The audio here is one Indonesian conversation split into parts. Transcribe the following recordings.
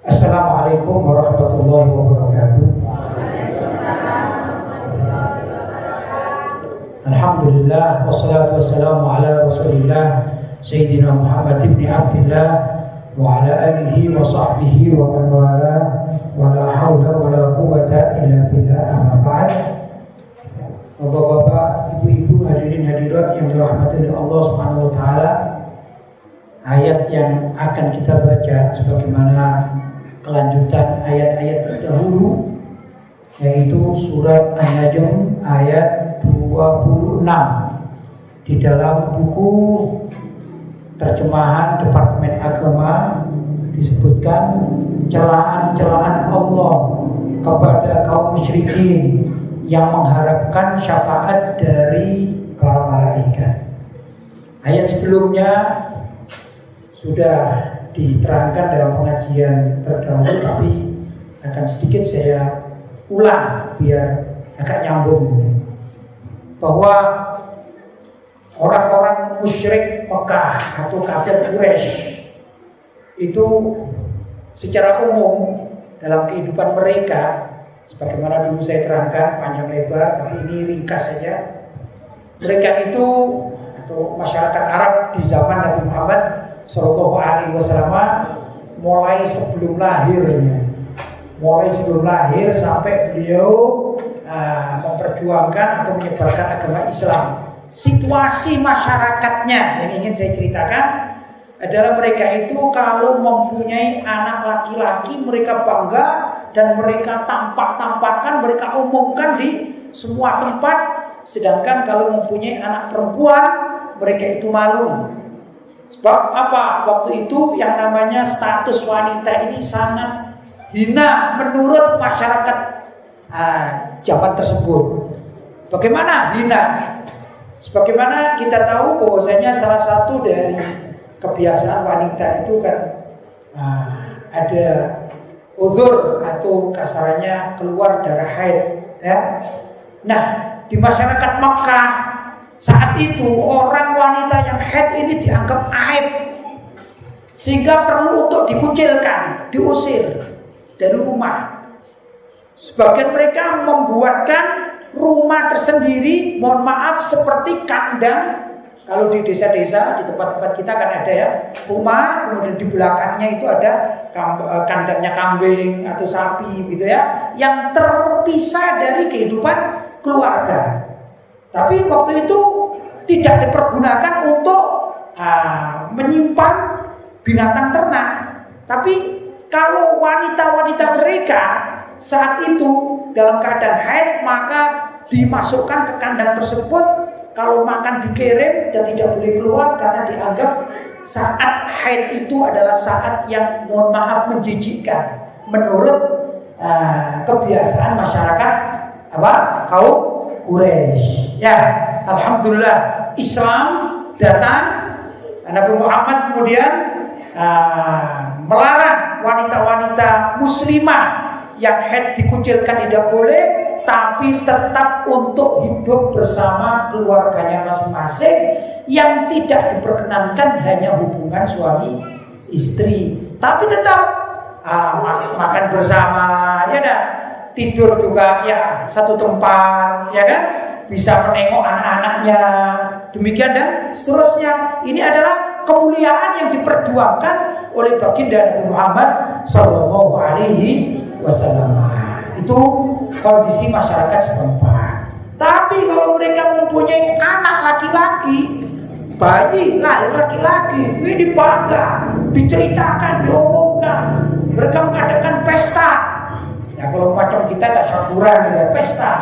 Assalamualaikum warahmatullahi wabarakatuh. Alhamdulillah wassalatu wassalamu ala Rasulillah Sayyidina Muhammad ibn Abdillah wa ala alihi wa sahbihi wa man wala wa la hawla wa la quwwata illa billah, amma ba'd. Bapak-bapak, ibu-ibu, hadirin hadirat yang dirahmati oleh Allah Subhanahu wa taala, ayat yang akan kita baca sebagaimana kelanjutan ayat-ayat terdahulu, yaitu surat An-Najm ayat 26 di dalam buku terjemahan Departemen Agama disebutkan celaan-celaan Allah kepada kaum musyrikin yang mengharapkan syafaat dari para malaikat. Ayat sebelumnya sudah diterangkan dalam pengajian terdahulu, tapi akan sedikit saya ulang biar agak nyambung, bahwa orang-orang musyrik Mekah atau kafir Quraisy itu secara umum dalam kehidupan mereka, sebagaimana dulu saya terangkan panjang lebar, tapi ini ringkas saja. Mereka itu atau masyarakat Arab di zaman Nabi Muhammad Sallallahu Alaihi Wasallam mulai sebelum lahir sampai beliau memperjuangkan atau menyebarkan agama Islam. Situasi masyarakatnya yang ingin saya ceritakan adalah mereka itu kalau mempunyai anak laki-laki mereka bangga dan mereka tampak-tampakkan, mereka umumkan di semua tempat. Sedangkan kalau mempunyai anak perempuan mereka itu malu. Sebab apa? Waktu itu yang namanya status wanita ini sangat hina menurut masyarakat zaman tersebut. Bagaimana hina? Sebagaimana kita tahu bahwasanya salah satu dari kebiasaan wanita itu kan ada uzur atau kasarannya keluar darah haid, ya. Nah, di masyarakat Makkah saat itu orang wanita yang haid ini dianggap aib, sehingga perlu untuk dikucilkan, diusir dari rumah. Sebagian mereka membuatkan rumah tersendiri, mohon maaf, seperti kandang. Kalau di desa-desa, di tempat-tempat kita kan ada ya rumah, kemudian di belakangnya itu ada kandangnya kambing atau sapi gitu ya, yang terpisah dari kehidupan keluarga. Tapi waktu itu tidak dipergunakan untuk menyimpan binatang ternak. Tapi kalau wanita-wanita mereka saat itu dalam keadaan haid, maka dimasukkan ke kandang tersebut. Kalau makan dikirim dan tidak boleh keluar karena dianggap saat haid itu adalah saat yang mohon maaf menjijikkan menurut kebiasaan masyarakat kaum Quraisy. Ya, alhamdulillah Islam datang, Nabi Muhammad kemudian melarang wanita-wanita muslimah yang haid dikucilkan tidak boleh, tapi tetap untuk hidup bersama keluarganya masing-masing. Yang tidak diperkenankan hanya hubungan suami istri, tapi tetap makan bersama, ya dah, tidur juga ya satu tempat, ya kan, bisa menengok anak-anaknya, demikian dan seterusnya. Ini adalah kemuliaan yang diperjuangkan oleh baginda Nabi Muhammad Sallallahu Alaihi Wasallam. Itu kondisi masyarakat setempat. Tapi kalau mereka mempunyai anak laki-laki, bayi lahir laki-laki, ini bangga, diceritakan, diomongkan. Mereka mengadakan pesta. Ya kalau macam kita tasyakuran ya, pesta.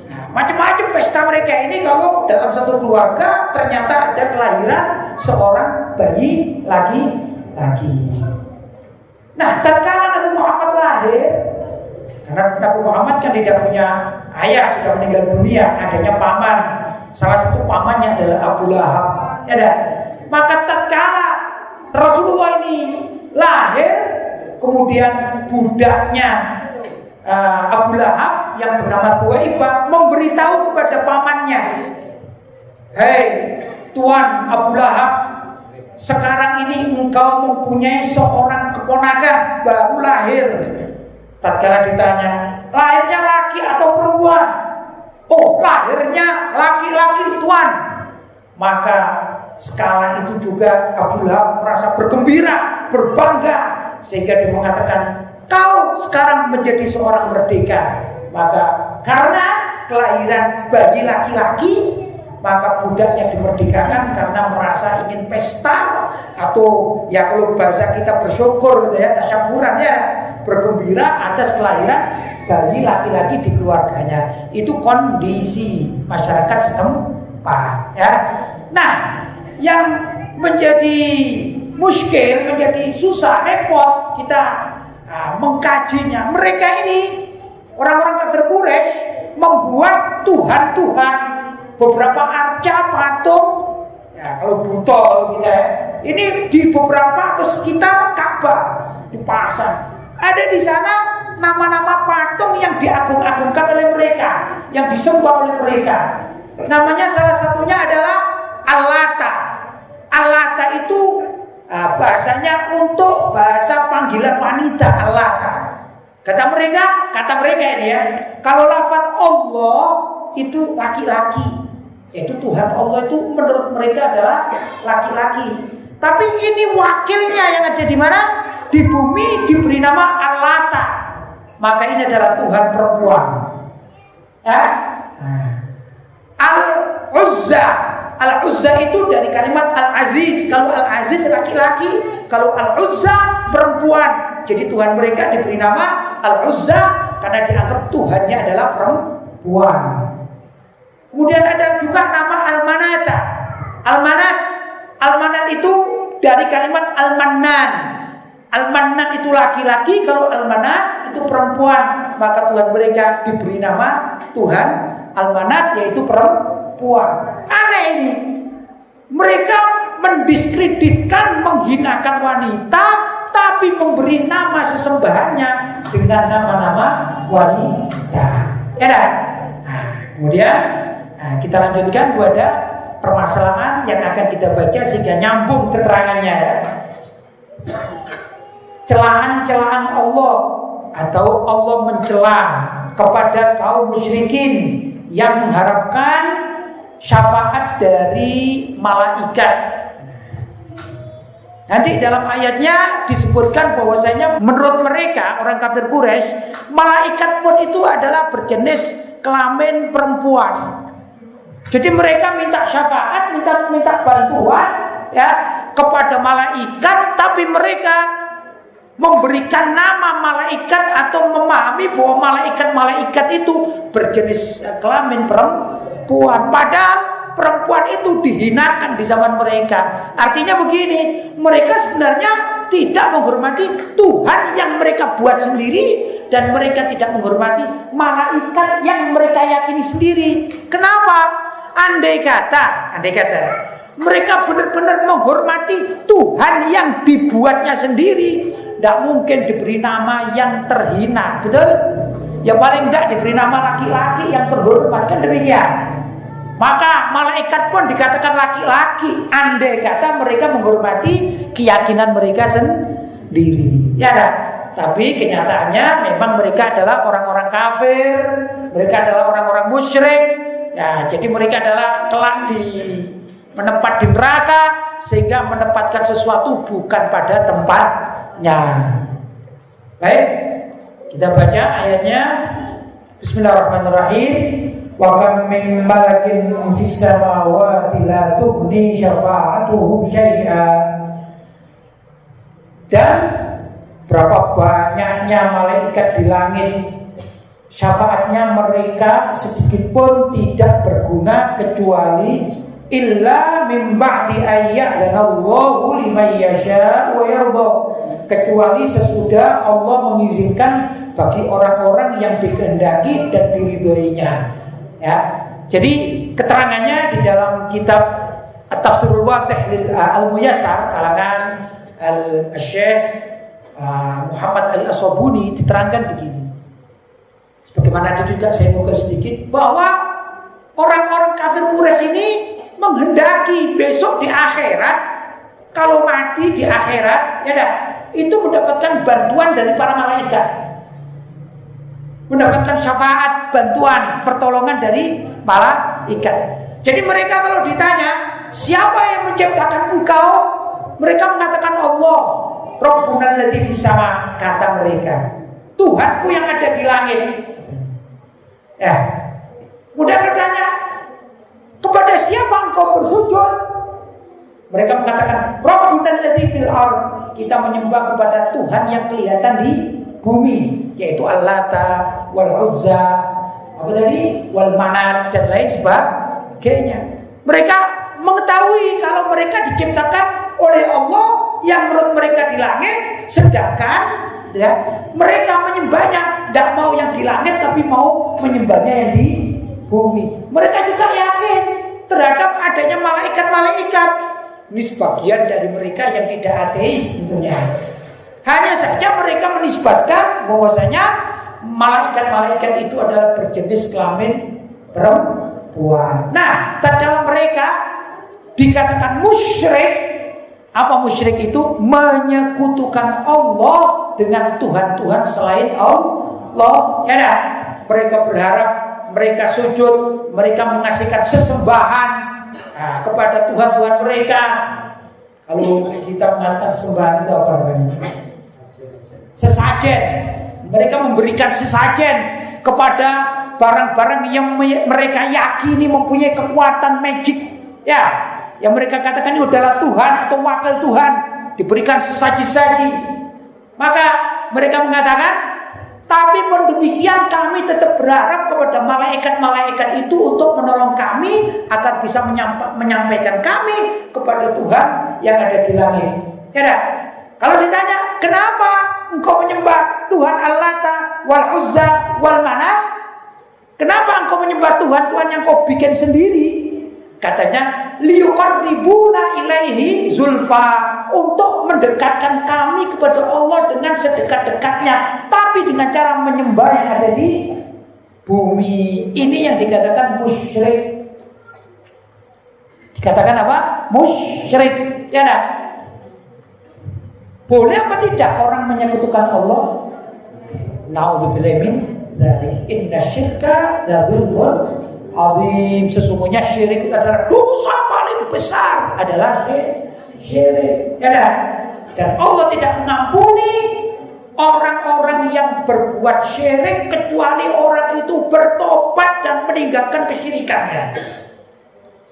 Nah, macam-macam pesta mereka ini. Kalau dalam satu keluarga ternyata ada kelahiran seorang bayi laki-laki. Nah, tatkala Nabi Muhammad lahir, karena Nabi Muhammad kan tidak punya ayah, sudah meninggal dunia, adanya paman. Salah satu pamannya adalah Abu Lahab. Ya, maka tatkala Rasulullah ini lahir, kemudian budaknya Abu Lahab yang bernama Thuwaibah memberitahu kepada pamannya, "Hei Tuan Abu Lahab, sekarang ini engkau mempunyai seorang keponakan baru lahir. Tatkala ditanya, lahirnya laki atau perempuan? Oh, lahirnya laki-laki Tuan. Maka sekala itu juga Abu Lahab merasa bergembira, berbangga, sehingga dia mengatakan, kau sekarang menjadi seorang merdeka. Maka karena kelahiran bayi laki-laki, maka budaknya dimerdekakan karena merasa ingin pesta, atau ya kalau bahasa kita bersyukur gitu ya, tasyakuran ya, bergembira atas kelahiran bayi laki-laki di keluarganya. Itu kondisi masyarakat setempat ya. Nah, yang menjadi muskil, menjadi susah, repot kita mengkajinya. Mereka ini orang-orang kafir Quraisy membuat tuhan-tuhan, beberapa arca, patung, ya kalau buto gitu ya. Ini di beberapa atau sekitar Ka'bah dipasang. Ada di sana nama-nama patung yang diagung-agungkan oleh mereka, yang disembah oleh mereka. Namanya salah satunya adalah Al-Lata. Al-Lata itu bahasanya untuk bahasa panggilan wanita, Al-Lata. Kata mereka ini ya, kalau lafaz Allah itu laki-laki, yaitu Tuhan Allah itu menurut mereka adalah laki-laki. Tapi ini wakilnya yang ada di mana? Di bumi diberi nama Al-Lata. Maka ini adalah Tuhan perempuan. Ya? Al-Uzza. Al-Uzza itu dari kalimat Al-Aziz. Kalau Al-Aziz laki-laki, kalau Al-Uzza perempuan. Jadi Tuhan mereka diberi nama Al-Uzza karena dianggap Tuhannya adalah perempuan. Kemudian ada juga nama Al-Manata. Al-Manat itu dari kalimat Al-Mannan. Al-Mannan itu laki-laki, kalau Al-Manat itu perempuan. Maka Tuhan mereka diberi nama Tuhan Al-Manat, yaitu perempuan. Aneh ini. Mereka mendiskreditkan, menghinakan wanita, tapi memberi nama sesembahannya dengan nama-nama wanita. Ya dah. Nah, kemudian kita lanjutkan kepada permasalahan yang akan kita baca sehingga nyambung keterangannya ya. Celaan-celaan Allah atau Allah mencela kepada kaum musyrikin yang mengharapkan syafaat dari malaikat. Nanti dalam ayatnya disebutkan bahwasanya menurut mereka orang kafir Quraisy, malaikat pun itu adalah berjenis kelamin perempuan. Jadi mereka minta syafaat, minta bantuan ya kepada malaikat, tapi mereka memberikan nama malaikat atau memahami bahwa malaikat itu berjenis kelamin perempuan. Padahal perempuan itu dihinakan di zaman mereka. Artinya begini, mereka sebenarnya tidak menghormati Tuhan yang mereka buat sendiri, dan mereka tidak menghormati malaikat yang mereka yakini sendiri. Kenapa? Andai kata mereka benar-benar menghormati Tuhan yang dibuatnya sendiri, tidak mungkin diberi nama yang terhina, betul? Ya paling tidak diberi nama laki-laki yang terhormat, kan demikian. Maka malaikat pun dikatakan laki-laki, andai kata mereka menghormati keyakinan mereka sendiri. Ya kan? Tapi kenyataannya memang mereka adalah orang-orang kafir, mereka adalah orang-orang musyrik. Ya, jadi mereka adalah kelak menempat di neraka, sehingga menempatkan sesuatu bukan pada tempatnya. Baik, kita baca ayatnya. Bismillahirrahmanirrahim. Wa kam min malakin fis samawati la tughni syafa'atuhum syai'a. Dan berapa banyaknya malaikat di langit, syafaatnya mereka sedikit pun tidak berguna kecuali illa min ba'di ayya'lanallahu liman yasha' wa yarda, kecuali sesudah Allah mengizinkan bagi orang-orang yang dikehendaki dan diridhoinya. Ya. Jadi keterangannya di dalam kitab At-Tafsirul Wadih Al-Muyassar kalangan Al-Syekh Muhammad Al-Asobuni diterangkan begini. Sebagaimana itu juga saya mungkin sedikit, bahwa orang-orang kafir Quraisy ini menghendaki besok di akhirat, kalau mati di akhirat, ya dah, itu mendapatkan bantuan dari para malaikat, mendapatkan syafaat, bantuan, pertolongan dari malaikat. Jadi mereka kalau ditanya, siapa yang menciptakan engkau? Mereka mengatakan Allah. Rabbuna alladzi fis sama, kata mereka, Tuhanku yang ada di langit. Ya. Mudah bertanya, kepada siapa engkau bersujud? Mereka mengatakan Rabbuna alladzi fil ardh, kita menyembah kepada Tuhan yang kelihatan di bumi, yaitu Al-Lata wal Uzza, apa tadi, wal Manat dan lain sebagainya. Mereka mengetahui kalau mereka diciptakan oleh Allah yang menurut mereka di langit, sedangkan ya, mereka menyembahnya tidak mau yang di langit tapi mau menyembahnya yang di bumi. Mereka juga yakin terhadap adanya malaikat-malaikat. Ini sebagian dari mereka yang tidak ateis tentunya. Hanya saja mereka menisbatkan bahwasanya malaikat-malaikat itu adalah berjenis kelamin perempuan. Nah, tatkala mereka dikatakan musyrik. Apa musyrik itu? Menyekutukan Allah dengan Tuhan-Tuhan selain Allah. Ya dah? Mereka berharap, mereka sujud, mereka mengasihkan sesembahan kepada Tuhan-Tuhan mereka. Kalau kita mengatakan sesembahan itu apa namanya? Sesajen. Mereka memberikan sesajen kepada barang-barang yang mereka yakini mempunyai kekuatan magic. Ya, yang mereka katakan ini adalah Tuhan atau wakil Tuhan, diberikan sesaji-saji. Maka mereka mengatakan, tapi pun demikian kami tetap berharap kepada malaikat-malaikat itu untuk menolong kami agar bisa menyampaikan kami kepada Tuhan yang ada di langit. Ya dah? Kalau ditanya, kenapa engkau menyembah Tuhan Al-Lata wal Uzza wal Manat? Kenapa engkau menyembah Tuhan-Tuhan yang kau bikin sendiri? Katanya, liyuqarribuna ilaihi zulfa, untuk mendekatkan kami kepada Allah dengan sedekat-dekatnya, tapi dengan cara menyembah yang ada di bumi. Ini yang dikatakan musyrik. Dikatakan apa? Musyrik. Ya enggak? Boleh apa tidak orang menyekutukan Allah? Na'udzubillahi min dzalik. Inna syirka la dzulmun azim. Sesungguhnya syirik itu adalah dosa paling besar, adalah syirik. Ya dah? Dan Allah tidak mengampuni orang-orang yang berbuat syirik kecuali orang itu bertobat dan meninggalkan kesyirikannya.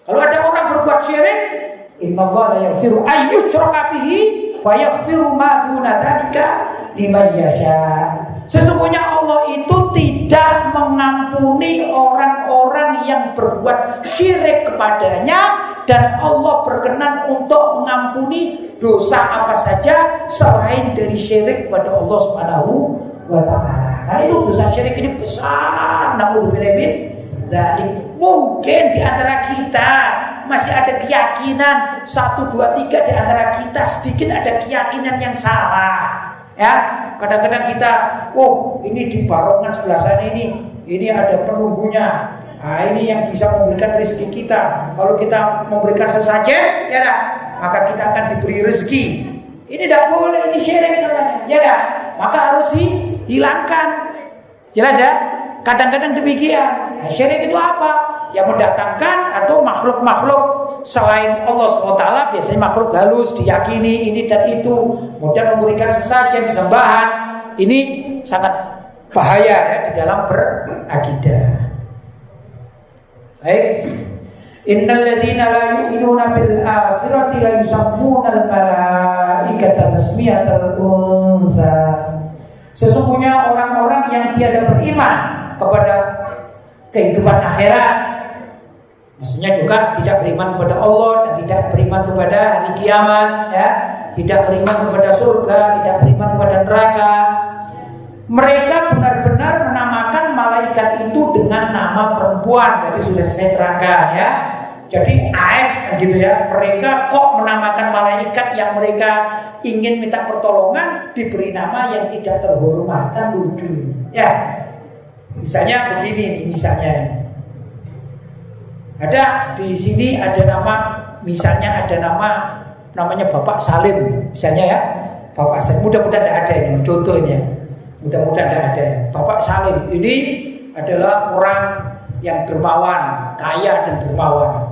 Kalau ada orang berbuat syirik, innallaha la yaghfiru an yushraka bihi wa yaghfiru ma duna dzalika liman yasha. Sesungguhnya Allah itu tidak mengampuni orang-orang yang berbuat syirik kepadanya, dan Allah berkenan untuk mengampuni dosa apa saja selain dari syirik kepada Allah Subhanahu wa taala. Karena itu dosa syirik ini besar. Na'udzubillahi min dzalik. Mungkin di antara kita masih ada keyakinan 1, 2, 3 di antara kita sedikit ada keyakinan yang salah. Ya, kadang-kadang kita, oh ini di barongan sebelah sana ini ada penunggunya. Nah, ini yang bisa memberikan rezeki kita. Kalau kita memberikan sesajen, ya dah, maka kita akan diberi rezeki. Ini tidak boleh, ini syirik namanya, ya dah. Maka harus dihilangkan. Jelas ya? Kadang-kadang demikian. Nah, syirik itu apa? Yang mendatangkan atau makhluk-makhluk selain Allah SWT, biasanya makhluk halus diyakini ini dan itu, kemudian memberikan sesajen, sembahan. Ini sangat bahaya ya di dalam berakidah. Baik. Innal ladzina la yu'minuna bil akhirati la yusammuna al malaikata tasmiyatal untha. Sesungguhnya orang-orang yang tiada beriman kepada kehidupan akhirat, maksudnya juga tidak beriman kepada Allah dan tidak beriman kepada hari kiamat, ya, tidak beriman kepada surga, tidak beriman kepada neraka. Mereka benar-benar menamakan malaikat itu dengan nama perempuan. Jadi sudah saya terangkan ya. Jadi gitu ya. Mereka kok menamakan malaikat yang mereka ingin minta pertolongan diberi nama yang tidak terhormat, kan lucu. Ya. Misalnya begini nih, misalnya ada di sini ada nama, misalnya ada namanya Bapak Salim, misalnya ya, Bapak saya, mudah-mudahan tidak ada ini contohnya. Mudah-mudahan tidak ada. Bapak Salim ini adalah orang yang dermawan, kaya dan dermawan.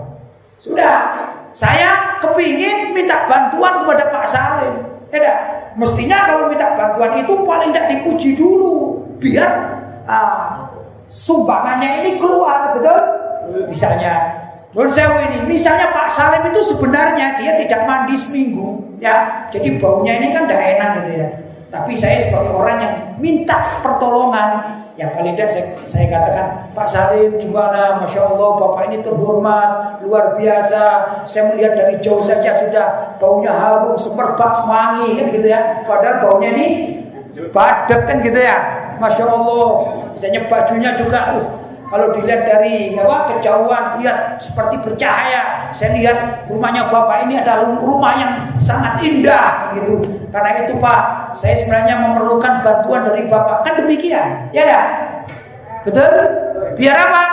Sudah, saya kepingin minta bantuan kepada Pak Salim. Ya, mestinya kalau minta bantuan itu paling tidak dipuji dulu, biar sumbangannya ini keluar, betul? Misalnya, misalnya Pak Salim itu sebenarnya dia tidak mandi seminggu, ya. Jadi baunya ini kan tidak enak gitu ya. Tapi saya sebagai orang yang minta pertolongan, yang paling tidak saya katakan, Pak Salim gimana? Masya Allah, Bapak ini terhormat, luar biasa. Saya melihat dari jauh saja sudah baunya harum, semerbak, semangi, kan gitu ya. Padahal baunya ini badek kan gitu ya. Masya Allah. Misalnya bajunya juga, kalau dilihat dari kejauhan, lihat seperti bercahaya. Saya lihat rumahnya Bapak ini adalah rumah yang sangat indah gitu. Karena itu Pak, saya sebenarnya memerlukan bantuan dari Bapak. Kan demikian, ya dah? Betul? Biar apa?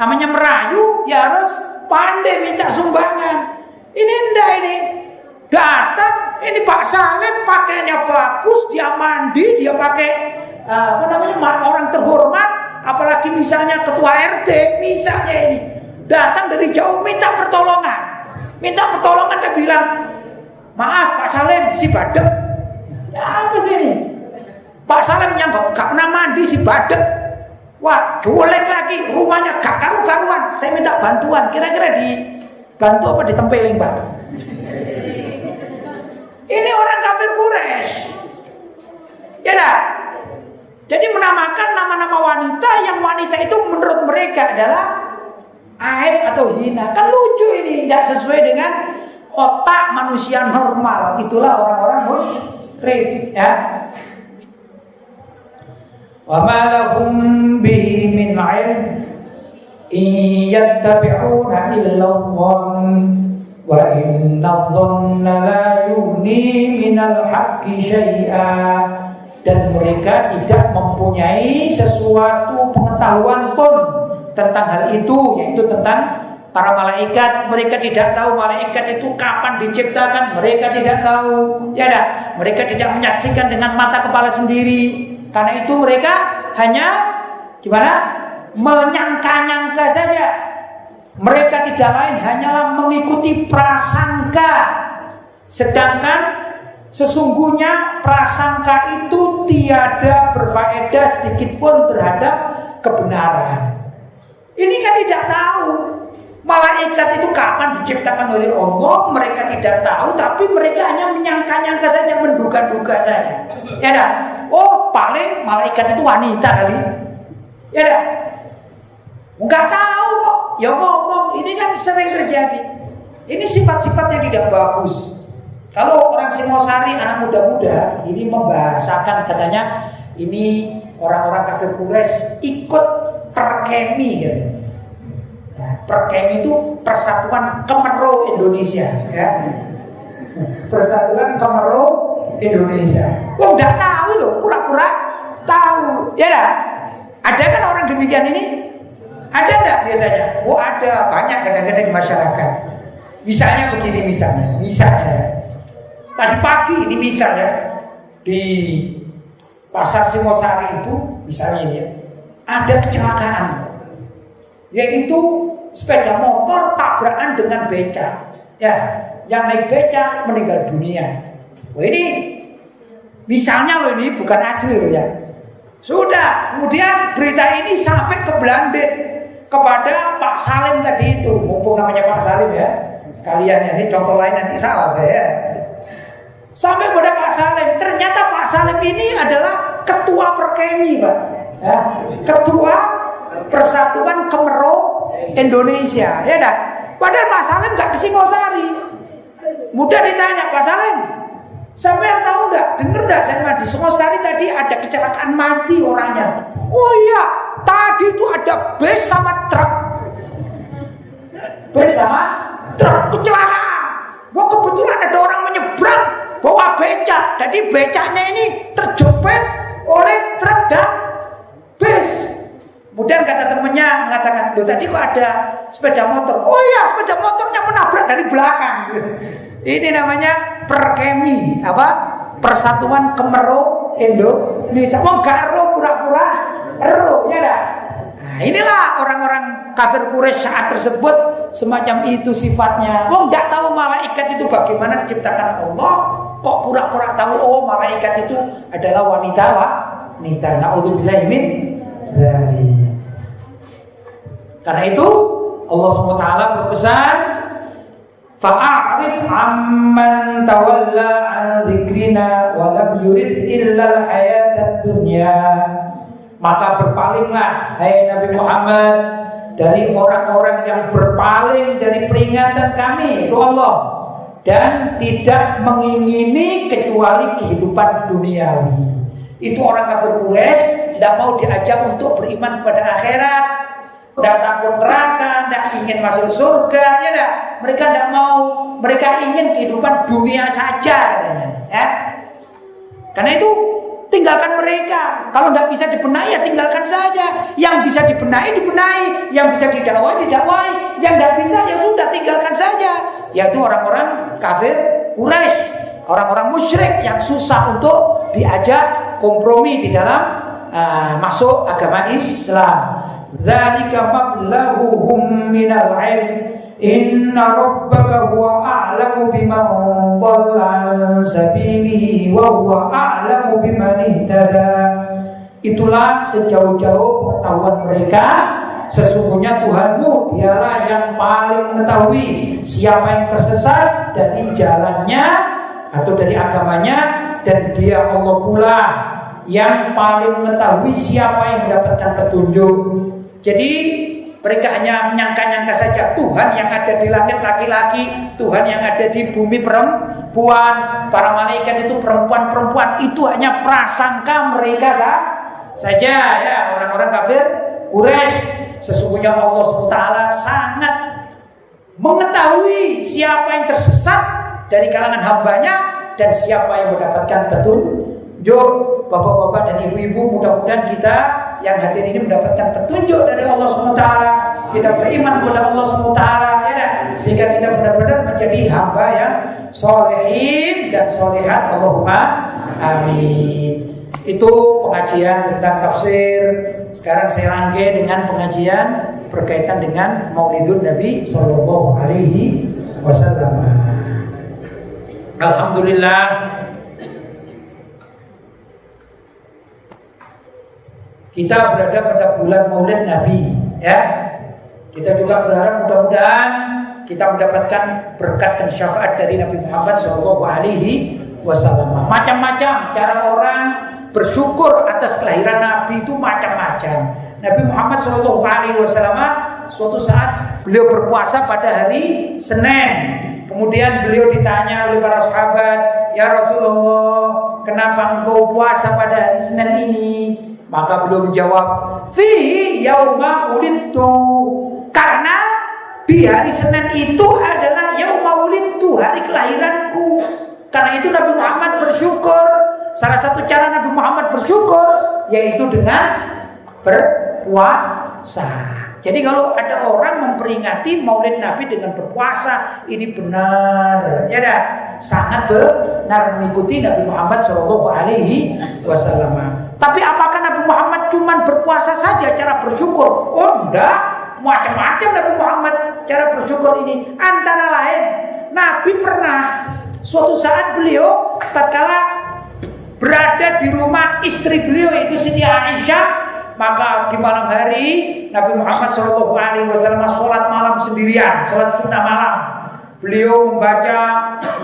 Namanya merayu, ya harus pandai minta sumbangan. Ini indah ini. Datang, ini Pak Salim pakainya bagus, dia mandi, dia pakai orang terhormat. Apalagi misalnya ketua RT, misalnya ini datang dari jauh minta pertolongan. Dia bilang, maaf Pak Salim, si badek. Ya apa sih ini? Pak Salim yang gak pernah mandi, si badek. Wah, golek lagi, rumahnya gak karu-karuan. Saya minta bantuan, kira-kira dibantu apa ditempelin Pak? Ini orang kafir Quraisy. Ya dah. Jadi menamakan nama-nama wanita yang wanita itu menurut mereka adalah aib atau hina. Kan lucu ini, tidak sesuai dengan otak manusia normal. Itulah orang-orang musyrik, ya. Wa ma lahum bihi min 'ilm in yattabi'una illa dhann wa inna dhanna la yughni minal haqqi syai'a. Dan mereka tidak mempunyai sesuatu pengetahuan pun tentang hal itu, yaitu tentang para malaikat. Mereka tidak tahu malaikat itu kapan diciptakan, mereka tidak tahu, ya dah. Mereka tidak menyaksikan dengan mata kepala sendiri. Karena itu mereka hanya menyangka-nyangka saja. Mereka tidak lain hanyalah mengikuti prasangka. Sedangkan sesungguhnya prasangka itu tiada berfaedah sedikit pun terhadap kebenaran. Ini kan tidak tahu malaikat itu kapan diciptakan oleh Allah. Mereka tidak tahu, tapi mereka hanya menyangka-nyangka saja, menduga-duga saja. Ya dah. Oh, paling malaikat itu wanita kali. Ya dah. Enggak tahu kok. Ya ngomong. Ini kan sering terjadi. Ini sifat-sifat yang tidak bagus. Kalau orang Singosari, anak muda-muda, ini membahasakan katanya ini orang-orang kafir Quraisy ikut perkemi gitu. Ya, perkemi itu Persatuan Kemero Indonesia, ya. Persatuan Kemero Indonesia. Wah, nggak tahu loh, pura-pura tahu, ya dah. Ada kan orang demikian ini? Ada nggak biasanya? Oh ada, banyak kadang-kadang di masyarakat. Misalnya begini, misalnya. Tadi pagi ini misalnya di pasar Singosari itu misalnya ini ya, ada kecelakaan, yaitu sepeda motor tabrakan dengan beca, ya, yang naik beca meninggal dunia. Wah ini misalnya loh, ini bukan asli loh ya. Sudah, kemudian berita ini sampai ke Belanda kepada Pak Salim tadi itu, mumpung namanya Pak Salim ya, sekalian ini contoh lain nanti salah saya. Sampai pada Pak Salim, ternyata Pak Salim ini adalah ketua perkemi, Pak. Ya, ketua Persatuan Kemero Indonesia, ya dah. Padahal Pak Salim nggak di Singosari. Mudah ditanya, Pak Salim, sampai tahu nggak? Dengar nggak? Saya di Singosari tadi ada kecelakaan mati orangnya. Oh iya, tadi itu ada bus sama truk. Bus sama truk kecelakaan. Wah kebetulan ada orang menyeberang bawa becak, jadi becaknya ini terjepit oleh truk dan bus. Kemudian kata temannya mengatakan, loh tadi kok ada sepeda motor? Oh iya, sepeda motornya menabrak dari belakang. Ini namanya perkemi, apa? Persatuan Kemero Indonesia. Wong gak ero pura-pura ero, ya dah. Nah, inilah orang-orang kafir Quraisy saat tersebut semacam itu sifatnya. Wong gak tahu malaikat itu bagaimana diciptakan Allah, kok pura-pura tahu oh malaikat itu adalah wanita. Na'udzubillahi min dzalik. Karena itu Allah SWT berpesan, fa'arid amman tawalla an dzikrina wa lam yurid illa al-hayatad dunya. Maka berpalinglah hai Nabi Muhammad dari orang-orang yang berpaling dari peringatan kami, itu Allah, dan tidak mengingini kecuali kehidupan duniawi. Itu orang kafir Quraisy tidak mau diajak untuk beriman pada akhirat, tidak takut neraka, tidak ingin masuk surga, ya dah. Mereka tidak mau, mereka ingin kehidupan dunia saja, ya. Karena itu tinggalkan mereka. Kalau tidak bisa dibenahi ya tinggalkan saja. Yang bisa dibenahi, yang bisa didakwai, yang tidak bisa ya sudah tinggalkan saja. Yaitu orang-orang kafir Quraisy, orang-orang musyrik yang susah untuk diajak kompromi di dalam masuk agama Islam. Dzalika mablaghuhum minal ilm inna rabbaka huwa a'lamu biman dhalla an sabilihi wa huwa a'lamu biman ihtada. Itulah sejauh-jauh pengetahuan mereka, sesungguhnya Tuhanmu dialah yang paling mengetahui siapa yang tersesat dari jalannya atau dari agamanya, dan Dia Allah pula yang paling mengetahui siapa yang mendapatkan petunjuk. Jadi mereka hanya menyangka-nyangka saja Tuhan yang ada di langit laki-laki, Tuhan yang ada di bumi perempuan, para malaikat itu perempuan-perempuan. Itu hanya prasangka mereka saja, ya, orang-orang kafir Quraisy. Sesungguhnya Allah SWT sangat mengetahui siapa yang tersesat dari kalangan hambanya dan siapa yang mendapatkan petunjuk. Bapak-bapak dan ibu-ibu, mudah-mudahan kita yang hadir ini mendapatkan petunjuk dari Allah SWT. Kita beriman kepada Allah SWT, ya, sehingga kita benar-benar menjadi hamba yang solehin dan solehat. Allahumma amin. Itu pengajian tentang tafsir. Sekarang saya rangkai dengan pengajian berkaitan dengan Maulidun Nabi Sallallahu Alaihi Wasallam. Alhamdulillah, kita berada pada bulan Maulid Nabi, ya. Kita juga berharap mudah-mudahan kita mendapatkan berkat dan syafaat dari Nabi Muhammad SAW. Macam-macam cara orang bersyukur atas kelahiran Nabi itu macam-macam. Nabi Muhammad SAW suatu saat beliau berpuasa pada hari Senin. Kemudian beliau ditanya oleh para sahabat, ya Rasulullah, kenapa engkau puasa pada hari Senin ini? Maka beliau menjawab, fihi yauma ulidtu, karena di hari Senin itu adalah yauma ulidtu, hari kelahiranku. Karena itu Nabi Muhammad bersyukur. Salah satu cara Nabi Muhammad bersyukur yaitu dengan berpuasa. Jadi kalau ada orang memperingati Maulid Nabi dengan berpuasa, ini benar, ya dah, sangat benar mengikuti Nabi Muhammad SAW. Tapi apakah Nabi Muhammad cuma berpuasa saja cara bersyukur? Oh enggak, macam-macam Nabi Muhammad cara bersyukur ini. Antara lain, Nabi pernah suatu saat beliau tatkala berada di rumah istri beliau yaitu Siti Aisyah, maka di malam hari Nabi Muhammad SAW sholat malam sendirian, sholat sunnah malam. Beliau membaca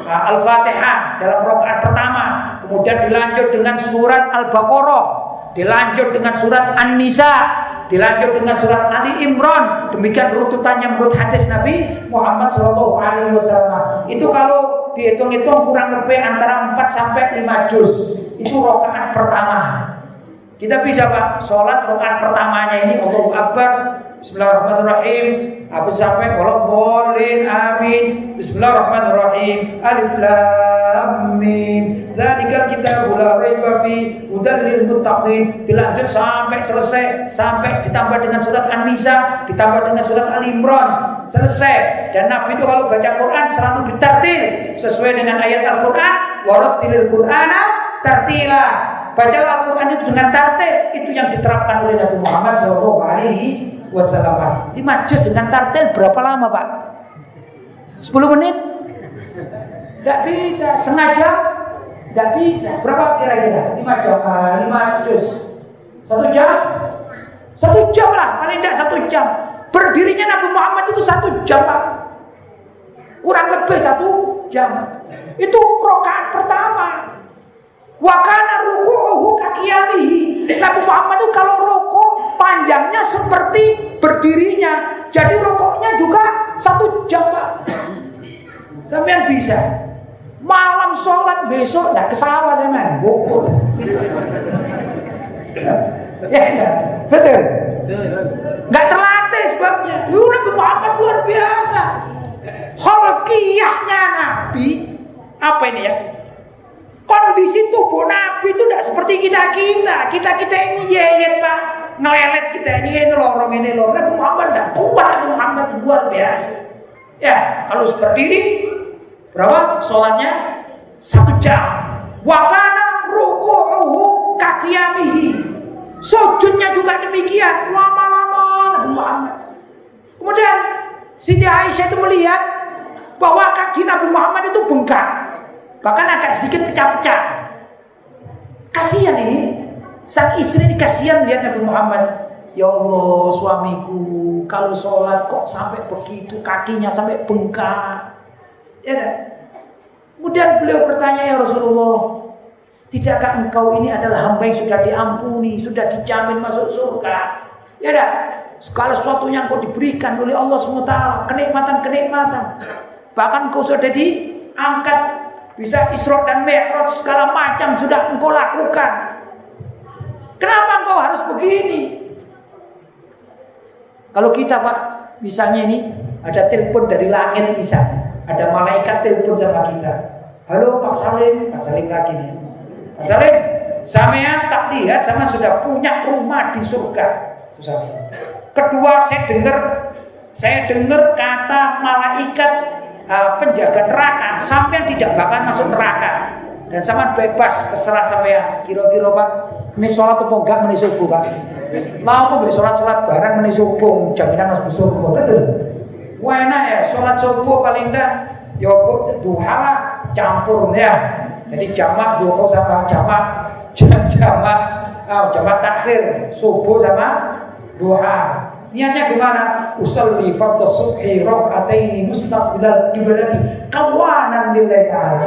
Al-Fatihah dalam rakaat pertama, kemudian dilanjut dengan surat Al-Baqarah, dilanjut dengan surat An-Nisa, dilanjut dengan surat Ali Imran. Demikian urutannya menurut hadis Nabi Muhammad SAW. Itu kalau dihitung-hitung kurang lebih antara 4 sampai 5 juz. Itu rakaat pertama. Kita bisa Pak, sholat rakaat pertamanya ini Allahu Akbar, Bismillahirrahmanirrahim, habis sampai bolin, amin, Bismillahirrahmanirrahim, Alif Lam Mim, Dzalikal kitabul la raiba fi hudal lil muttaqin. Dilanjut sampai selesai, sampai ditambah dengan surat An-Nisa, ditambah dengan surat Al-Imran, selesai. Dan Nabi itu kalau baca Quran selalu ditartil sesuai dengan ayat Al-Quran. warattilil Qur'ana tartila. Baca Al-Quran itu dengan tartil, itu yang diterapkan oleh Nabi Muhammad SAW. 5 juz dengan tartil berapa lama Pak? 10 menit? Tidak bisa. Setengah jam? Tidak bisa. Berapa kira-kira? 5 jam, 5 juz 1 jam? 1 jam lah, paling tidak 1 jam. Berdirinya Nabi Muhammad itu 1 jam Pak. Kurang lebih 1 jam. Itu rakaat pertama. Wa kana ruku'uhu kaqiyamihi. Nabi Muhammad itu kalau rukuk panjangnya seperti berdirinya. Jadi rukuknya juga 1 jam Pak. Sampean bisa. Malam sholat besok enggak kesawat teman. Bukul. Ya, betul. Enggak terlatih sebabnya. Nabi Muhammad luar biasa. Khalqiyahnya Nabi apa ini ya? Kondisi tubuh Nabi itu tidak seperti kita ini yeyet Pak, ngelelet kita ini lorong. Nabi Muhammad tidak kuat. Nabi Muhammad luar biasa. Ya, kalau berdiri berapa? Sholatnya 1 jam. Wa kana ruku'uhu kaqiyamihi. Sujudnya juga demikian, lama-lama Nabi Muhammad. Kemudian Siti Aisyah itu melihat bahwa kaki Nabi Muhammad itu bengkak, bahkan agak sedikit pecah-pecah. Kasihan ini, sang istri ini kasihan lihat Nabi Muhammad. Ya Allah suamiku, kalau sholat kok sampai begitu, kakinya sampai bengkak. Ya. Kemudian beliau bertanya, ya Rasulullah, tidakkah engkau ini adalah hamba yang sudah diampuni, sudah dijamin masuk surga? Ya dah, segala sesuatu yang kau diberikan oleh Allah SWT, kenikmatan-kenikmatan. Bahkan kau sudah diangkat, bisa Isra dan Mi'raj, segala macam sudah engkau lakukan. Kenapa engkau harus begini? Kalau kita Pak, misalnya ini ada telepon dari langit misalnya, ada malaikat telepon sama kita. Halo Pak Salim lagi nih. Pak Salim, sampean tak lihat sama sudah punya rumah di surga. Kedua, saya dengar kata malaikat penjaga neraka, sampean tidak bakal masuk neraka dan sampean bebas, terserah sampean. Kira-kira Pak, ini sholat atau enggak meni subuh Pak? Mau beli sholat barang meni subuh, jaminan masuk surga, betul? Wah enak ya, sholat subuh paling enggak ya duha campur ya. Jadi jamak duha sama jamak takhir, subuh sama duha. Niatnya gimana? Usolli fardhu subhi rak'ataini mustaqbilal qiblati kawanan lillahi ta'ala.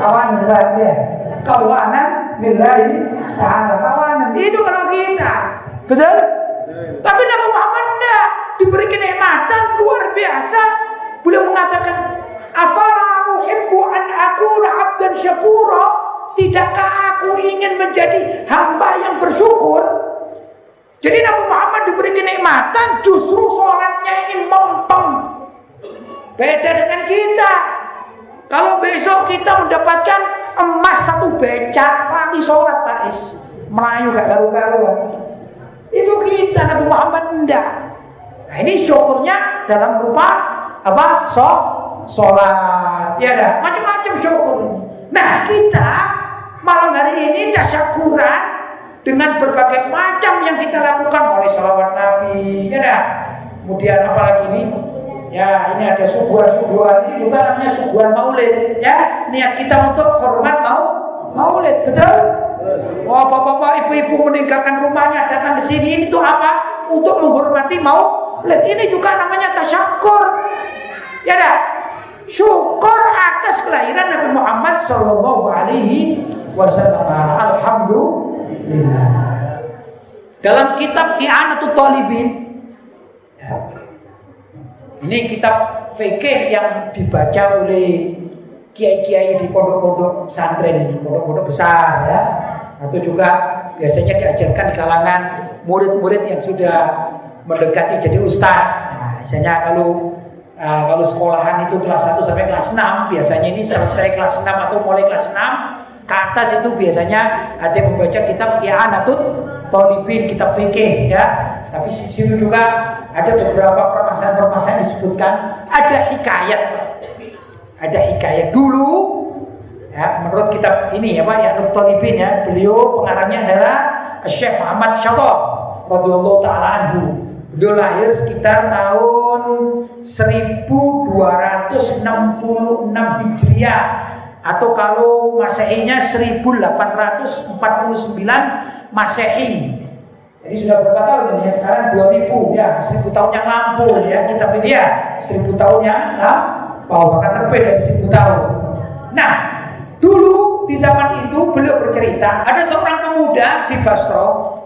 Kawanan lillahi ta'ala. Kawanan. Itu kalau kita. Betul? Tapi Nabi Muhammad enggak, diberi kenikmatan luar biasa. Beliau mengatakan, "Afala uhibbu an akuna 'abdan syakura?" Tidakkah aku ingin menjadi hamba yang bersyukur? Jadi Nabi Muhammad diberi kenikmatan, justru sholatnya ini mempeng. Beda dengan kita. Kalau besok kita mendapatkan emas 1 becak, lagi sholat Tais, melayu gak karu-karuan. Itu kita, Nabi Muhammad enggak. Nah ini syukurnya dalam rupa apa? Sholat. Ya dah, macam-macam syukur. Nah kita malam hari ini tasyakuran dengan berbagai macam yang kita lakukan, mulai salawat Nabi, ya dah. Kemudian apalagi ini? Ya, ini ada suguhan-suguhan, ini juga namanya suguhan maulid, ya. Niat kita untuk hormat maulid, betul? Wah, bapak-bapak, ibu-ibu meninggalkan rumahnya datang ke sini, itu apa? Untuk menghormati maulid. Ini juga namanya tasyakur, ya dah. Syukur atas kelahiran Nabi Muhammad Sallallahu Alaihi Wasallam. Alhamdulillah. Dalam kitab I'anatul Talibin, ini kitab fikih yang dibaca oleh kiai-kiai di pondok-pondok pesantren, pondok-pondok besar, ya, atau juga biasanya diajarkan di kalangan murid-murid yang sudah mendekati jadi ustaz. Nah, misalnya kalau sekolahan itu kelas 1 sampai kelas 6, biasanya ini selesai kelas 6 atau mulai kelas 6 ke atas itu biasanya ada yang membaca kitab I'anatul Talibin, kitab fikih, ya. Tapi di sini juga ada beberapa permasalahan disebutkan, ada hikayat. Dulu Ya, menurut kitab ini ya Pak, ya Thalibin ya, beliau pengarangnya adalah Syekh Muhammad Syatah radhiyallahu taala anhu. Beliau lahir sekitar tahun 1266 Hijriah atau kalau Masehinya 1849 Masehi. Jadi sudah berapa tahun ini ya? Sekarang 2000 ya, 1000 tahun yang lampau ya kitab ini ya, 1000 tahun yang lampau, bahkan lebih dari 1000 tahun. Nah, dulu di zaman itu beliau bercerita ada seorang pemuda di Basra,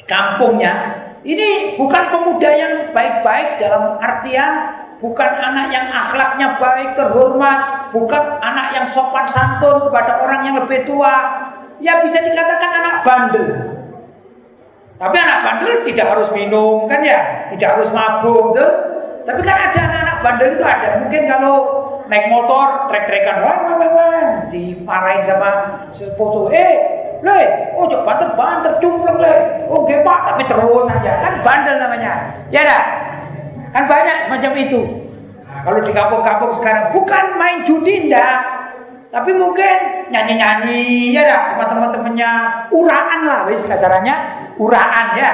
di kampungnya. Ini bukan pemuda yang baik-baik dalam artian bukan anak yang akhlaknya baik, terhormat, bukan anak yang sopan santun kepada orang yang lebih tua. Ya bisa dikatakan anak bandel. Tapi anak bandel tidak harus minum kan ya, tidak harus mabuk tuh. Tapi kan ada anak-anak bandel itu ada. Mungkin kalau naik motor trek-trekan, dimarahin sama sefoto, ojo banter cumpleng oh Pak, tapi terus saja kan bandel namanya. Ya dah, kan banyak semacam itu. Nah, kalau di kampung-kampung sekarang bukan main judi ndak, tapi mungkin nyanyi-nyanyi ya dah sama teman-temannya, uraan lah wis kasarannya, uraan ya.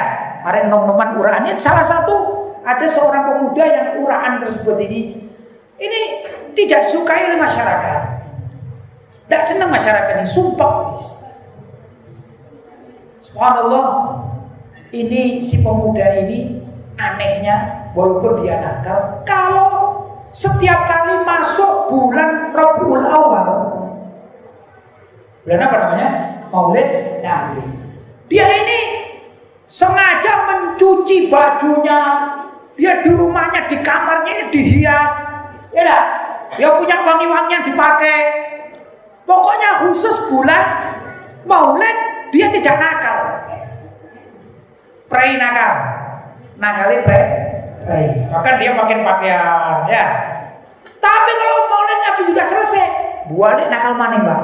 Ada nom-noman uraannya. Salah satu ada seorang pemuda yang uraan tersebut ini tidak disukai oleh masyarakat. Tidak senang masyarakat ini, sumpah. Subhanallah, ini si pemuda ini anehnya walaupun dia nakal, kalau setiap kali masuk bulan Rabiul Awal, bulan apa namanya? Maulid Nabi, dia ini sengaja mencuci bajunya, dia di rumahnya, di kamarnya ini dihias, ya dah. Dia punya wangi-wangian dipakai. Pokoknya khusus bulan Maulid dia tidak nakal. Prei nakal. Nakali prei. Maka dia makin pakaian ya. Tapi kalau Maulid Nabi sudah selesai, balik nakal maning, Mbak.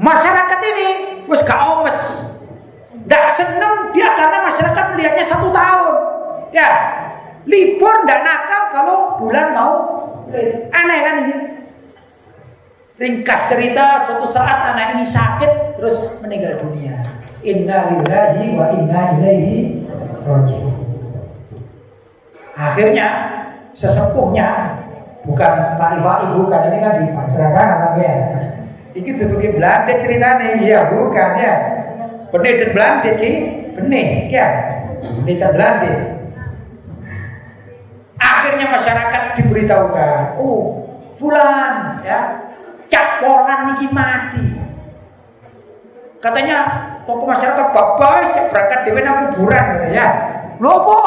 Masyarakat ini wis gak omes. Ndak seneng dia karena masyarakat melihatnya 1 tahun. Ya. Libur ndak nakal kalau bulan mau. Aneh kan ini. Ringkas cerita, suatu saat anak ini sakit terus meninggal dunia. Inna lillahi wa inna ilaihi raji'un. Akhirnya sesepuhnya, bukan Pak Ifai, bukan, ini kan dipasrahkan apa ya? Ini tutuki Belanda ceritanya, iya bukan ya. Benih dan Belanda ki, benih ya, benih dan Belanda. Akhirnya masyarakat diberitahukan, oh fulan ya, Cak Polan niki mati. Katanya tokoh masyarakat babas berangkat dhewe nang kuburan gitu ya. Lho apa?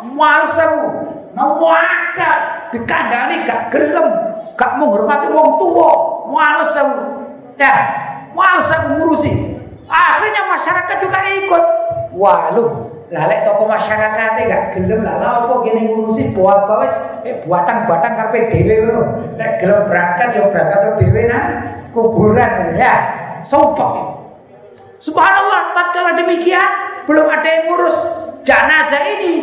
Malsemu, nawaka dikandani gak gelem, gak menghormati wong tuwa, malsemu. Ya, malsemu ngurusi. Akhirnya masyarakat juga ikut. Waduh, lalek tokoh masyarakatnya gak gelem lah apa gini ngurusi buat bawes buatan-buatan karepe dhewe lho. Nek gelem berangkat ya berangkat dhewe nang kuburan ya. Sumpah. Subhanallah, tatkala demikian belum ada yang ngurus jenazah ini,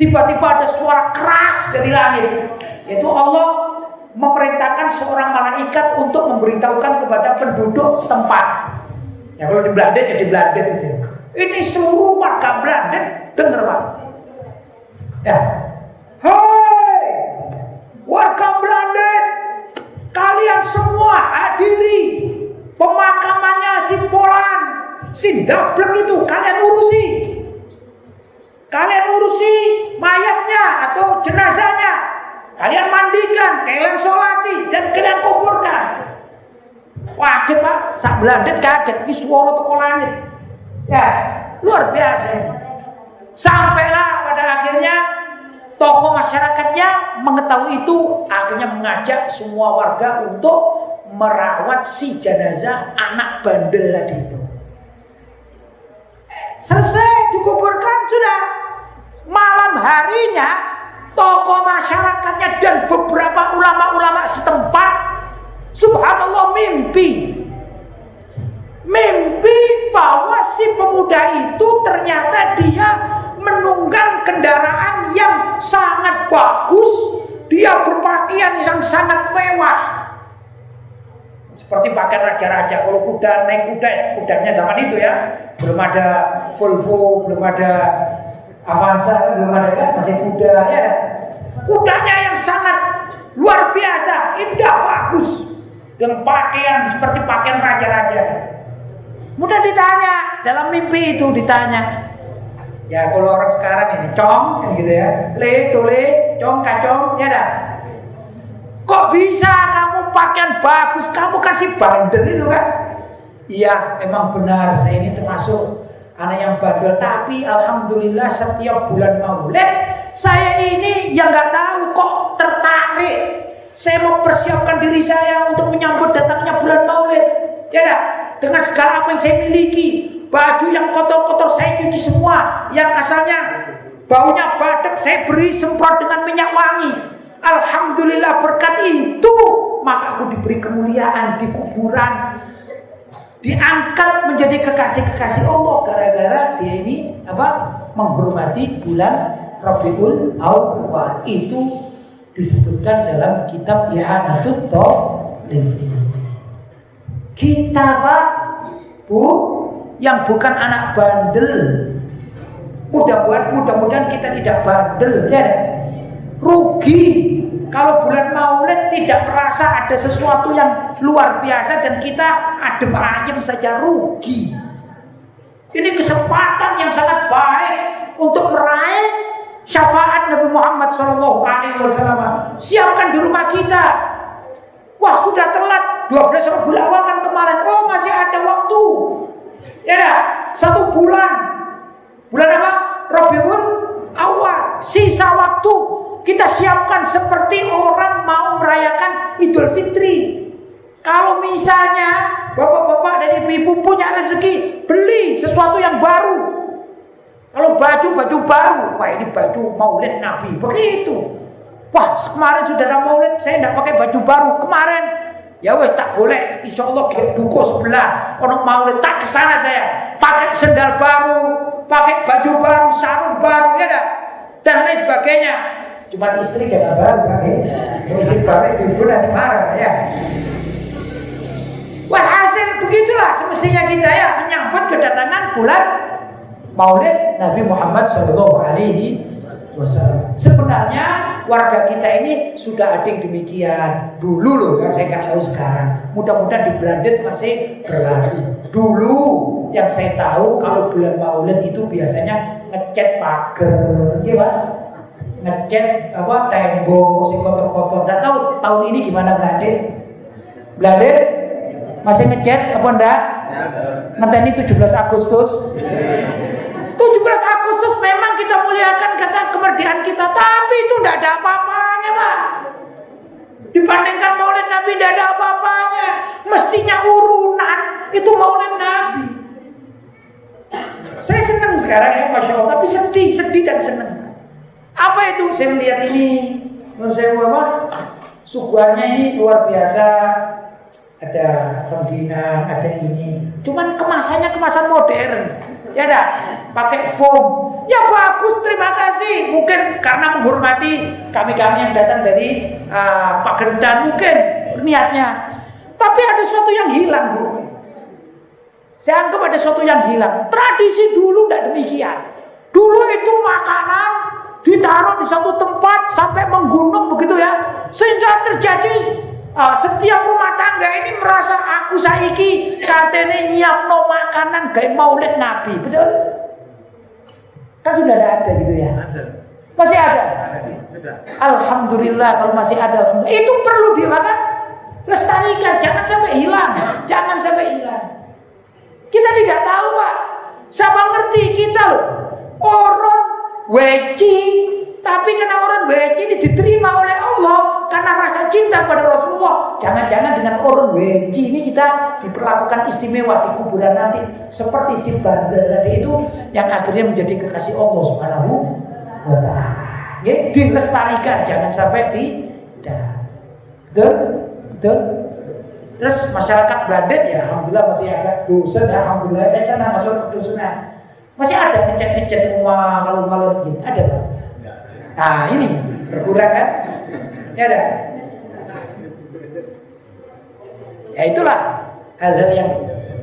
tiba-tiba ada suara keras dari langit. Yaitu Allah memerintahkan seorang malaikat untuk memberitahukan kepada penduduk setempat. Ya kalau di Belanda ya di Belanda gitu. Ini seluruh warga Belanda dengar Pak. Ya. Hei, warga Belanda, kalian semua hadiri pemakamannya si Polan, si Dablek itu kalian urusi. Kalian urusi mayatnya atau jenazahnya. Kalian mandikan, kalian sholati dan kalian kuburkan. Wajib Pak, sak Belanda kaget iki swara teko langit. Ya, luar biasa. Sampailah pada akhirnya tokoh masyarakatnya mengetahui itu, akhirnya mengajak semua warga untuk merawat si jenazah anak bandel tadi itu. Selesai dikuburkan sudah. Malam harinya tokoh masyarakatnya dan beberapa ulama-ulama setempat, subhanallah, mimpi bahwa si pemuda itu ternyata dia menunggang kendaraan yang sangat bagus, dia berpakaian yang sangat mewah. seperti pakaian raja-raja. Kalau kuda naik kuda, kudanya zaman itu ya, belum ada Volvo, belum ada Avanza, belum ada kan, masih kuda ya. Kudanya yang sangat luar biasa, indah, bagus, dengan pakaian seperti pakaian raja-raja. Mudah ditanya, dalam mimpi itu ditanya. Ya kalau orang sekarang ini cong gitu ya, le tole cong kacong ya dah. Kok bisa kamu pakaian bagus, kamu kasih bandel itu kan? Iya memang benar, saya ini termasuk anak yang bandel, tapi alhamdulillah setiap bulan Maulid saya ini yang nggak tahu kok tertarik. Saya mempersiapkan diri saya untuk menyambut datangnya bulan Maulid, ya dah. Dengan segala apa yang saya miliki, baju yang kotor-kotor saya cuci semua, yang asalnya baunya badak saya beri semprot dengan minyak wangi. Alhamdulillah berkat itu maka aku diberi kemuliaan di kuburan, diangkat menjadi kekasih-kekasih Allah gara-gara dia ini menghormati bulan Rabiul Awwal. Itu disebutkan dalam kitab Ihanatul Talibin. Kita Pak Bu yang bukan anak bandel, mudah-mudahan kita tidak bandel ya. Rugi kalau bulan Maulid tidak merasa ada sesuatu yang luar biasa dan kita adem ayem saja, rugi. Ini kesempatan yang sangat baik untuk meraih syafaat Nabi Muhammad SAW. Siapkan di rumah kita. Wah sudah telat 12 Rabiul Awal kan kemarin. Oh masih ada waktu. Ya dah, 1 bulan. Bulan apa? Rabiul Awal. Sisa waktu kita siapkan seperti orang mau merayakan Idul Fitri. Kalau misalnya bapak-bapak dan ibu-ibu punya rezeki, beli sesuatu yang baru. Kalau baju baru, wah ini baju Maulid Nabi, begitu. Wah kemarin sudah ada Maulid, saya tidak pakai baju baru kemarin. Ya wes tak boleh, insya Allah ke duko sebelah, orang Maulid tak kesana saya, pakai sendal baru, pakai baju baru, sarung baru, ya dah, dan lain sebagainya. Cuma istri gak baru kan ya, istri baru ibu nanti marah ya. Wah hasil begitulah semestinya kita ya menyambut kedatangan bulan Maulid Nabi Muhammad SAW. Sebenarnya warga kita ini sudah ada yang demikian dulu loh ya, saya nggak tahu sekarang. Mudah-mudahan di Blandet masih berlaku. Dulu yang saya tahu kalau bulan Maulid itu biasanya ngecat pagar, ya Pak, ngecat tembok, si kotor-kotor. Nggak tahu tahun ini gimana Blandet? Blandet masih ngecat apa enggak? Ngenteni 17 Agustus. 17 Agustus memang kita muliakan kata kemerdekaan kita, tapi itu tidak ada apa-apanya Pak. Dibandingkan Maulid Nabi tidak ada apa-apanya. Mestinya urunan itu Maulid Nabi. Saya senang sekarang ya Masya Allah, tapi sedih dan senang. Apa itu? Saya melihat ini, menurut saya suguhannya ini luar biasa. Ada rengginang, ada ini. Cuman kemasannya kemasan modern. Ya dah, pakai foam. Ya bagus, terima kasih. Mungkin karena menghormati kami-kami yang datang dari Pak Gendan mungkin niatnya. Tapi ada sesuatu yang hilang, Bu. Saya anggap ada sesuatu yang hilang. Tradisi dulu tidak demikian. Dulu itu makanan ditaruh di satu tempat sampai menggunung begitu ya. Sehingga terjadi setiap rumah tangga ini merasa aku saiki katene nyiapno makanan gawe Maulid Nabi, betul? Kan sudah ada gitu ya. Masih ada. Alhamdulillah kalau masih ada. Itu perlu dilestarikan, jangan sampai hilang, jangan sampai hilang. Kita tidak tahu Pak, siapa ngerti kita loh. Orang weci, tapi karena orang weci ini diterima oleh Allah karena rasa cinta pada Rasulullah. Jangan-jangan dengan orang weci ini kita diperlakukan istimewa di kuburan nanti seperti si bandel tadi itu yang akhirnya menjadi kekasih Allah Subhanahu wa Ta'ala. Ya, dilestarikan, jangan sampai tidak. Betul. Terus masyarakat Blandet ya alhamdulillah masih ada dusun, alhamdulillah saya sana masuk dusunan. Masih ada ngecet-ngecet rumah malu-malu gitu, ada Pak. Nah ini berkurang kan? Ya ada. Ya itulah hal-hal yang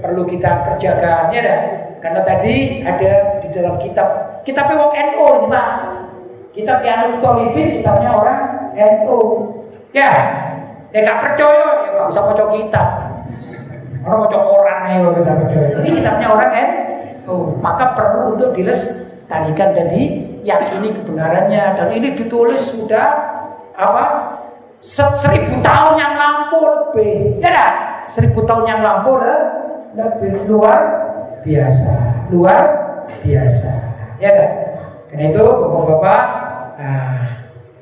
perlu kita kerjakan ya dah. Karena tadi ada di dalam kitab wong NU ini Pak. Kitab Yanus Solibin, kitabnya orang NU. Ya, gak percaya ya gak usah baca kitab. Orang baca Quran ya gak percaya. Ini kitabnya orang NU. Maka perlu untuk dilestarikan dan diyakini kebenarannya. Dan ini ditulis sudah 1000 tahun yang lampau lebih. Ya dah, 1000 tahun yang lampau lebih luar biasa. Ya dah. Karena itu Bapak-bapak,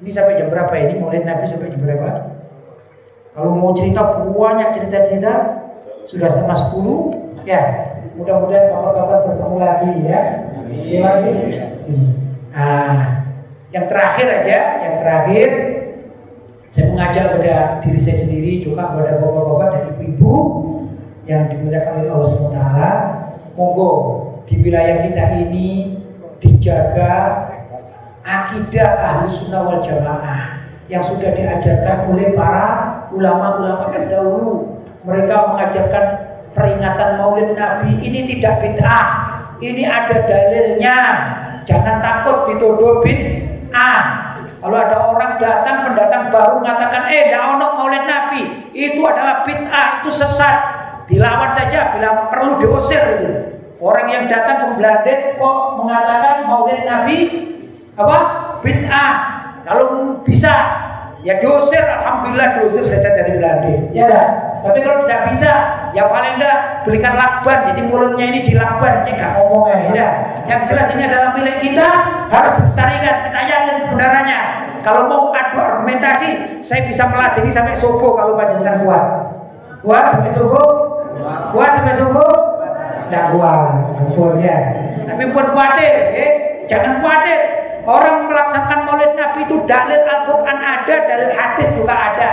ini sampai jam berapa ini? Maulid Nabi sampai jam berapa? Kalau mau cerita banyak cerita-cerita sudah 9:30 ya. Mudah-mudahan Bapak-bapak bertemu lagi ya. Yang terakhir saya mengajak pada diri saya sendiri juga kepada Bapak-bapak dan Ibu-ibu yang dimuliakan oleh Allah SWT. Monggo di wilayah kita ini dijaga akidah Ahlus Sunnah wal Jamaah yang sudah diajarkan oleh para ulama-ulama terdahulu. Mereka mengajarkan peringatan Maulid Nabi ini tidak bid'ah, ini ada dalilnya. Jangan takut dituduh bid'ah. Kalau ada orang pendatang baru mengatakan tidak ono Maulid Nabi, itu adalah bid'ah, itu sesat, dilawan saja bila perlu diusir itu. Orang yang datang pembeladet kok mengatakan Maulid Nabi bid'ah, kalau bisa ya diusir, alhamdulillah diusir saja dari Belanda. Ya dah. Tapi kalau tidak bisa, ya paling enggak belikan lakban. Jadi mulutnya ini dilakban, jangan ngomongnya. Ya. Yang jelas ini adalah milik kita, harus disarikan, kita yakin kebenarannya. Kalau mau adu argumentasi, saya bisa meladeni sampai subuh kalau panjenengan kuat. Kuat sampai subuh? Kuat sampai subuh? Tidak kuat, ya. Tapi pun khawatir, jangan khawatir. Orang melaksanakan Maulid Nabi itu dalil Al-Quran ada, dalil hadis juga ada.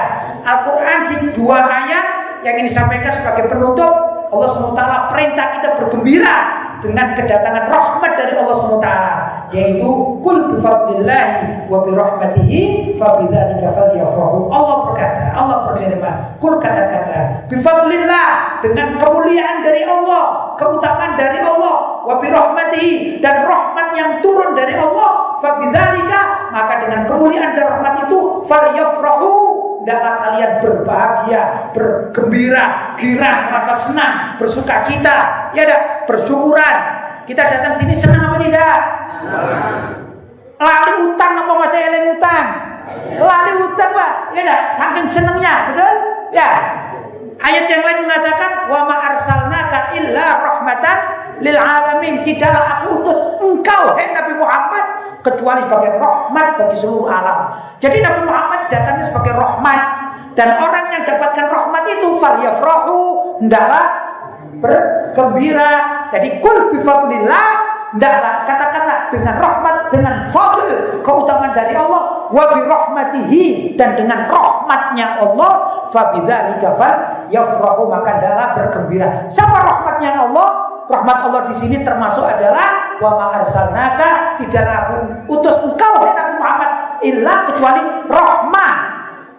Al-Quran sih 2 ayat yang ini disampaikan sebagai penutup. Allah SWT perintah kita bergembira dengan kedatangan rahmat dari Allah SWT, yaitu kul bifadlillahi wa birahmatihi fabidzalika falyafrahu. Allah berkata, Allah berfirman, kul katakanlah bifadlillah, dengan kemuliaan dari Allah, keutamaan dari Allah, wa birahmatihi, dan rahmat yang turun dari Allah, fabidzalika, maka dengan kemuliaan dan rahmat itu falyafrahu, hendaklah kalian berbahagia, bergembira, girang, merasa senang, bersuka cita, ya dah, bersyukuran. Kita datang sini senang apa tidak? Lali utang apa masih eling utang? Lali utang Pak, ya dah, saking senangnya, betul? Ya. Ayat yang lain mengatakan wa ma arsalnaka illa rahmatan lil alamin, tidaklah aku utus engkau Nabi Muhammad kecuali sebagai rahmat bagi seluruh alam. Jadi Nabi Muhammad datangnya sebagai rahmat, dan orang yang dapatkan rahmat itu falyafrahu, hendaklah bergembira. Jadi kul bifadlillah, hendaklah katakanlah dengan rahmat, dengan fadl, keutamaan dari Allah, wa birahmatihi, dan dengan rahmatnya Allah, fabidzalika falyafrahu, maka hendaklah bergembira. Siapa rahmatnya Allah? Rahmat Allah di sini termasuk adalah wa ma arsalnaka, tidaklah aku utus engkau Nabi Muhammad illa kecuali rahmah.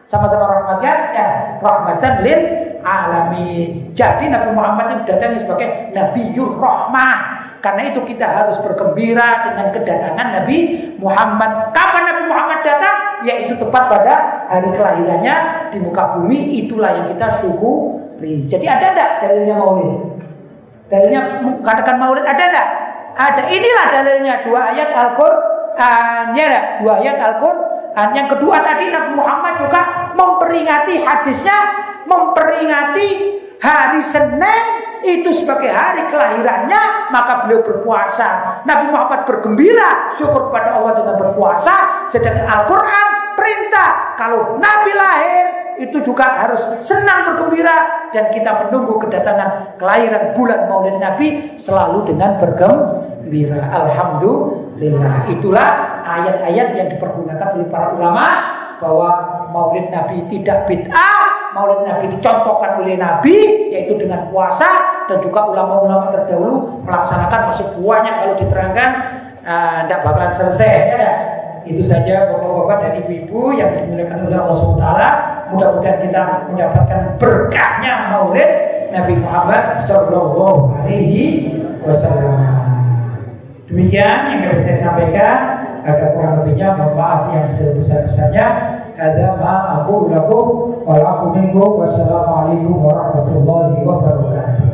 Sama-sama rahmatnya ya, rahmatan lil alamin. Jadi Nabi Muhammad itu datang sebagai Nabiyur Rahmah. Karena itu kita harus bergembira dengan kedatangan Nabi Muhammad. Kapan Nabi Muhammad datang? Yaitu tepat pada hari kelahirannya di muka bumi. Itulah yang kita syukuri. Jadi ada enggak dalilnya Maulid? Dalilnya katakan Maulid ada enggak? Ada. Inilah dalilnya 2 ayat Al-Qur'an. Ya, 2 ayat Al-Qur'an. Yang kedua tadi Nabi Muhammad juga memperingati hadisnya, memperingati hari Senin itu sebagai hari kelahirannya, maka beliau berpuasa. Nabi Muhammad bergembira, syukur pada Allah dengan berpuasa. Sedangkan Al-Quran perintah kalau Nabi lahir itu juga harus senang bergembira, dan kita menunggu kedatangan kelahiran bulan Maulid Nabi selalu dengan bergembira. Alhamdulillah. Itulah ayat-ayat yang dipergunakan oleh para ulama bahwa Maulid Nabi tidak bid'ah. Maulid Nabi dicontohkan oleh Nabi, yaitu dengan puasa, dan juga ulama-ulama terdahulu melaksanakan. Masih banyak kalau diterangkan, tidak bakalan selesai ya. Itu saja Bapak-bapak dan Ibu-ibu yang dimuliakan oleh Allah SWT. Mudah-mudahan kita mendapatkan berkahnya Maulid Nabi Muhammad Sallallahu Alaihi Wasallam. Demikian yang dapat saya sampaikan. Ada kurang lebihnya, mohon maaf yang sebesar-besarnya. Ada ma aku lakum wal afu minkum. Wassalamualaikum warahmatullahi wabarakatuh.